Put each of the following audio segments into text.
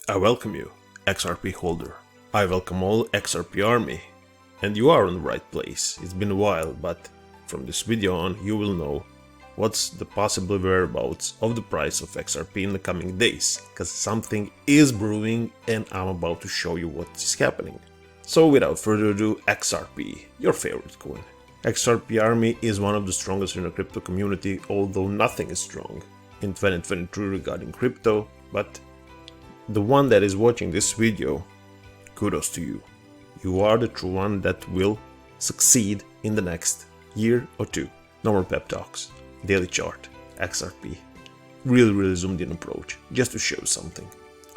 I welcome you, XRP holder. I welcome all XRP army. And you are in the right place. It's been a while, but from this video on you will know what's the possible whereabouts of the price of XRP in the coming days, because something is brewing and I'm about to show you what is happening. So without further ado, XRP, your favorite coin. XRP army is one of the strongest in the crypto community, although nothing is strong in 2023 regarding crypto, but the one that is watching this video, kudos to you. You are the true one that will succeed in the next year or two. No more pep talks, daily chart, XRP. Really zoomed in approach, just to show something.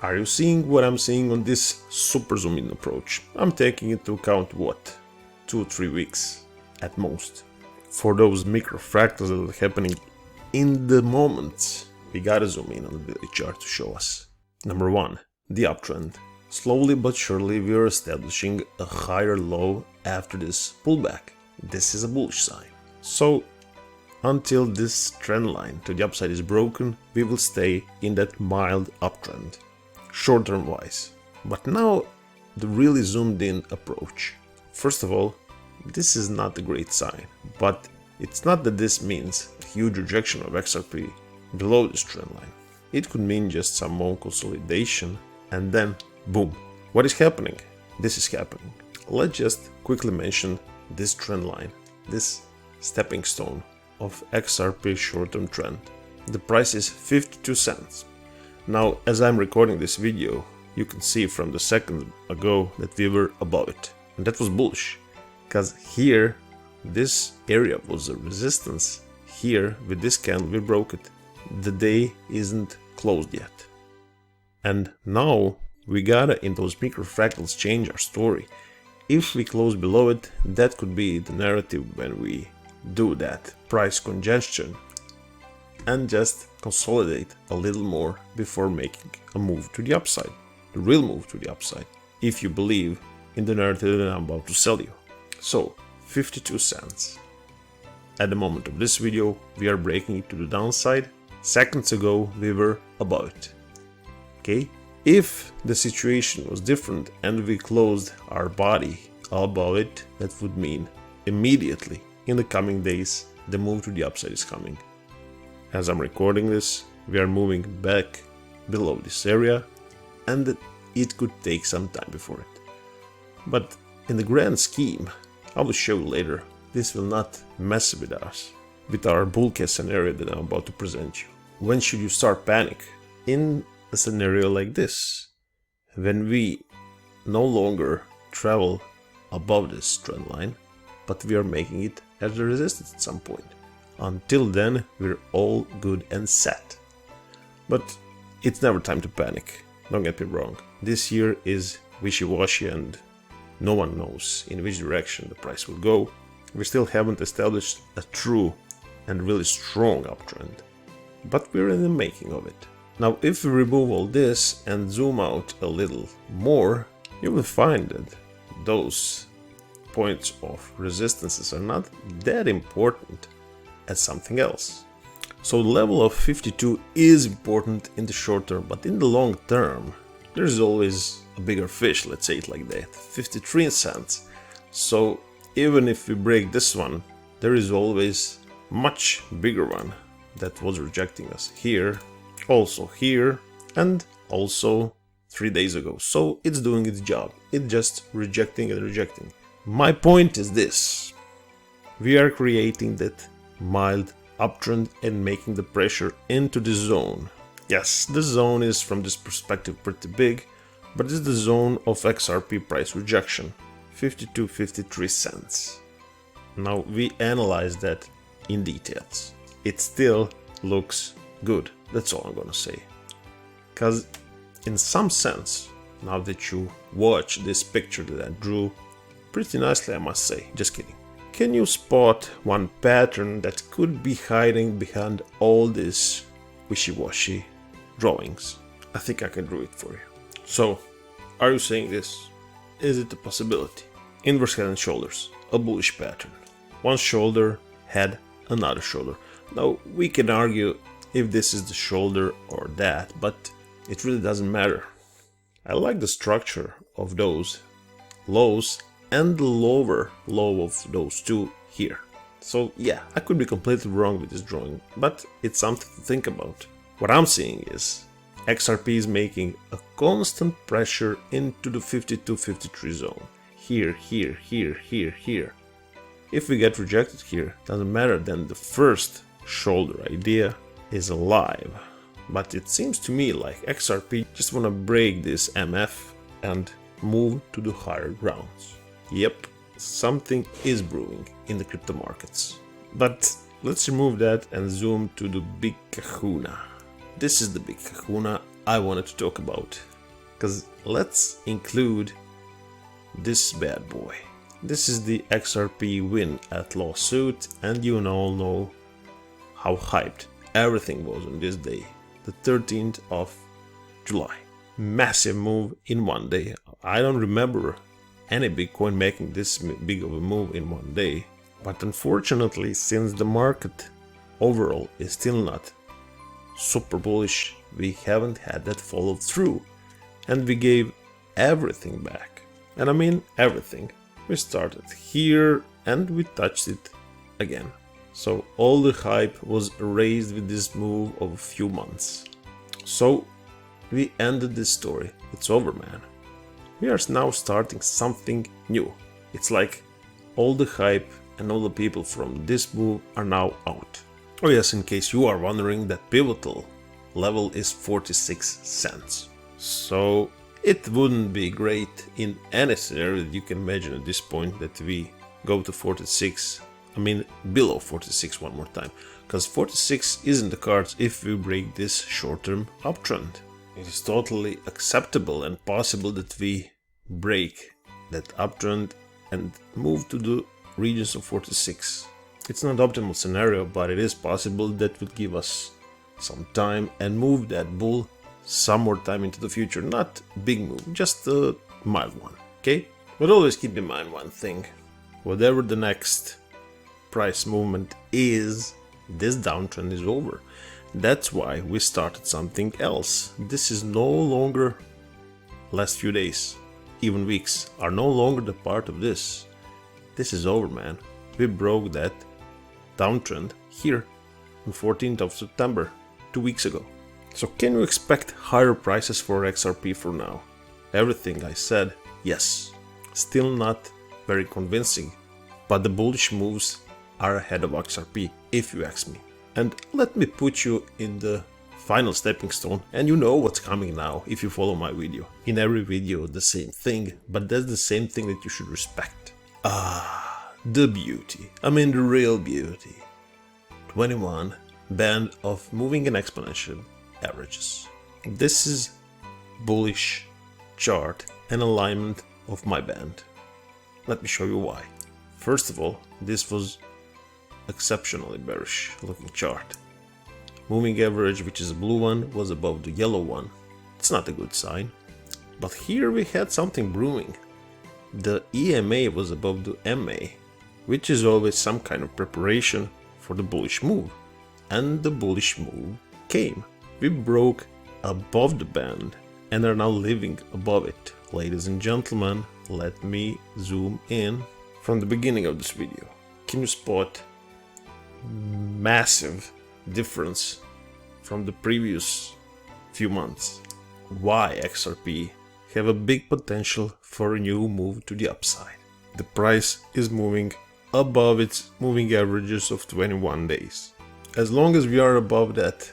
Are you seeing what I'm seeing on this super zoomed in approach? I'm taking into account what? 2 or 3 weeks at most. For those micro fractals that are happening in the moment, we gotta zoom in on the daily chart to show us. Number 1, the uptrend. Slowly but surely we are establishing a higher low after this pullback. This is a bullish sign. So until this trend line to the upside is broken, we will stay in that mild uptrend, short term wise. But now the really zoomed in approach. First of all, this is not a great sign, but it's not that this means a huge rejection of XRP below this trend line. It could mean just some more consolidation and then boom. What is happening? This is happening. Let's just quickly mention this trend line, this stepping stone of XRP short-term trend. The price is 52 cents. Now, as I'm recording this video, you can see from the second ago that we were above it. And that was bullish, because here, this area was a resistance. Here, with this candle, we broke it. The day isn't closed yet. And now we gotta, in those micro fractals, change our story. If we close below it, that could be the narrative when we do that price congestion and just consolidate a little more before making a move to the upside, the real move to the upside, if you believe in the narrative that I'm about to sell you. So 52 cents. At the moment of this video, we are breaking it to the downside. Seconds ago, we were above it. Okay? If the situation was different and we closed our body above it, that would mean immediately in the coming days, the move to the upside is coming. As I'm recording this, we are moving back below this area and it could take some time before it. But in the grand scheme, I will show you later, this will not mess with us, with our bull case scenario that I'm about to present you. When should you start panic? In a scenario like this, when we no longer travel above this trend line, but we are making it as a resistance at some point. Until then, we're all good and set. But it's never time to panic, don't get me wrong. This year is wishy-washy and no one knows in which direction the price will go. We still haven't established a true and really strong uptrend, but we're in the making of it. Now, if we remove all this and zoom out a little more, you will find that those points of resistances are not that important as something else. So the level of 52 is important in the short term, but in the long term, there's always a bigger fish, let's say it like that, 53 cents. So even if we break this one, there is always much bigger one that was rejecting us here, also here, and also 3 days ago. So it's doing its job. It's just rejecting and rejecting. My point is this. We are creating that mild uptrend and making the pressure into the zone. Yes, the zone is from this perspective pretty big, but it's the zone of XRP price rejection, 52-53 cents. Now we analyze that in details. It still looks good. That's all I'm gonna say. Because in some sense, now that you watch this picture that I drew, pretty nicely I must say, just kidding. Can you spot one pattern that could be hiding behind all these wishy-washy drawings? I think I can draw it for you. So, are you saying this? Is it a possibility? Inverse head and shoulders, a bullish pattern. One shoulder, head, another shoulder. Now, we can argue if this is the shoulder or that, but it really doesn't matter. I like the structure of those lows and the lower low of those two here. So yeah, I could be completely wrong with this drawing, but it's something to think about. What I'm seeing is XRP is making a constant pressure into the 52-53 zone. Here, here, here, here, here. If we get rejected here, doesn't matter, then the first shoulder idea is alive. But it seems to me like XRP just wanna break this MF and move to the higher grounds. Yep, something is brewing in the crypto markets. But let's remove that and zoom to the big kahuna. This is the big kahuna I wanted to talk about. Because let's include this bad boy. This is the XRP win at lawsuit, and you all know how hyped everything was on this day, the 13th of July. Massive move in one day. I don't remember any Bitcoin making this big of a move in one day. But unfortunately, since the market overall is still not super bullish, we haven't had that follow through. And we gave everything back. And I mean everything. We started here and we touched it again. So all the hype was erased with this move of a few months. So we ended this story. It's over, man. We are now starting something new. It's like all the hype and all the people from this move are now out. Oh yes, in case you are wondering, that pivotal level is 46 cents. So it wouldn't be great in any scenario that you can imagine at this point that we go to 46, I mean below 46 one more time, because 46 isn't the cards if we break this short-term uptrend. It is totally acceptable and possible that we break that uptrend and move to the regions of 46. It's not optimal scenario, but it is possible that would give us some time and move that bull some more time into the future. Not big move, just a mild one, okay? But always keep in mind one thing. Whatever the next price movement is, this downtrend is over. That's why we started something else. This is no longer, last few days, even weeks, are no longer the part of this. This is over, man. We broke that downtrend here on 14th of September, 2 weeks ago. So can you expect higher prices for XRP for now? Everything I said, yes. Still not very convincing, but the bullish moves are ahead of XRP, if you ask me. And let me put you in the final stepping stone, and you know what's coming now if you follow my video. In every video the same thing, but that's the same thing that you should respect. The beauty, I mean the real beauty. 21 band of moving and exponential averages. This is bullish chart and alignment of my band. Let me show you why. First of all, this was exceptionally bearish looking chart. Moving average, which is a blue one, was above the yellow one. It's not a good sign. But here we had something brewing. The EMA was above the MA, which is always some kind of preparation for the bullish move. And the bullish move came. We broke above the band and are now living above it. Ladies and gentlemen, let me zoom in from the beginning of this video. Can you spot massive difference from the previous few months? Why XRP have a big potential for a new move to the upside? The price is moving above its moving averages of 21 days. As long as we are above that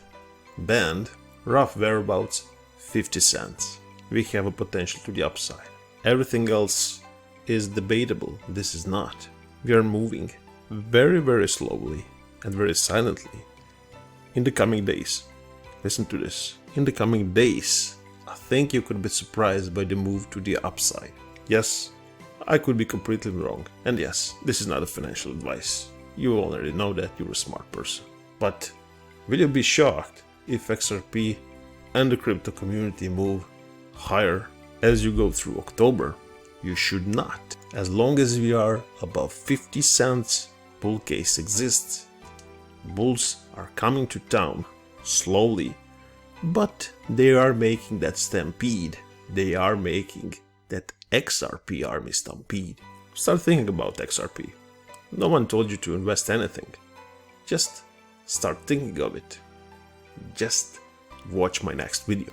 band, rough whereabouts 50 cents, we have a potential to the upside. Everything else is debatable. This is not. We are moving very, very slowly and very silently in the coming days. Listen to this. In the coming days, I think you could be surprised by the move to the upside. Yes, I could be completely wrong. And yes, this is not a financial advice. You already know that, you're a smart person. But will you be shocked if XRP and the crypto community move higher as you go through October? You should not. As long as we are above 50 cents, bull case exists. Bulls are coming to town slowly, but they are making that stampede. they are making that XRP army stampede. Start thinking about XRP. No one told you to invest anything. Just start thinking of it. Just watch my next video.